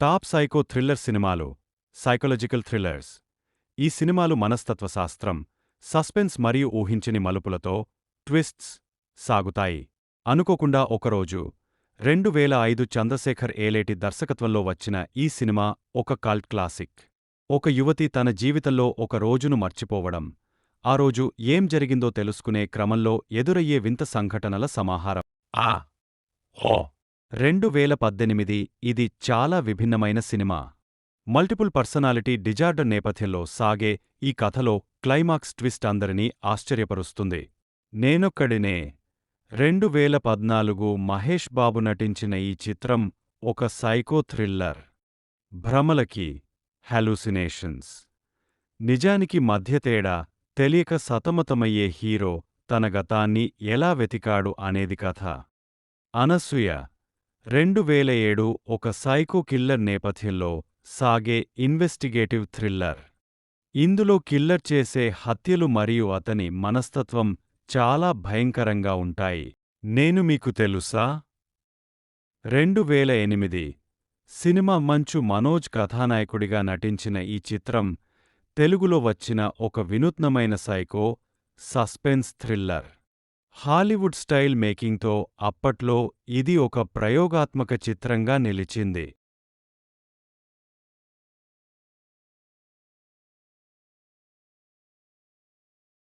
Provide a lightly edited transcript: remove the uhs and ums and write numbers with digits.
Top psycho thriller సినిమాలు, psychological thrillers. ఈ సినిమాలు మనస్తత్వశాస్త్రం, సస్పెన్స్ మరియు ఊహించని మలుపులతో ట్విస్ట్స్ సాగుతాయి. అనుకోకుండా ఒకరోజు 2005 చంద్రశేఖర్ ఏలేటి దర్శకత్వంలో వచ్చిన ఈ సినిమా ఒక కల్ట్ క్లాసిక్. ఒక యువతి తన జీవితంలో ఒక రోజును మర్చిపోవడం, ఆ రోజు ఏం జరిగిందో తెలుసుకునే క్రమంలో ఎదురయ్యే వింత సంఘటనల సమాహారం. 2018 ఇది చాలా విభిన్నమైన సినిమా. మల్టిపుల్ పర్సనాలిటీ డిజార్డర్ నేపథ్యంలో సాగే ఈ కథలో క్లైమాక్స్ ట్విస్ట్ అందరినీ ఆశ్చర్యపరుస్తుంది. నేనొక్కడినే 2014 మహేష్ బాబు నటించిన ఈ చిత్రం ఒక సైకో థ్రిల్లర్. భ్రమలకి, హాలూసినేషన్స్, నిజానికి మధ్య తేడా తెలియక సతమతమయ్యే హీరో తన గతాన్ని ఎలా వెతికాడు అనేది కథ. అనసూయ 2007 ఒక సైకో కిల్లర్ నేపథ్యంలో సాగే ఇన్వెస్టిగేటివ్ థ్రిల్లర్. ఇందులో కిల్లర్ చేసే హత్యలు మరియు అతని మనస్తత్వం చాలా భయంకరంగా ఉంటాయి. నేను మీకు తెలుసా? 2008 సినిమా మంచు మనోజ్ కథానాయకుడిగా నటించిన ఈ చిత్రం తెలుగులో వచ్చిన ఒక వినూత్నమైన psycho suspense thriller. Hollywood style మేకింగ్తో అప్పట్లో ఇది ఒక ప్రయోగాత్మక చిత్రంగా నిలిచింది.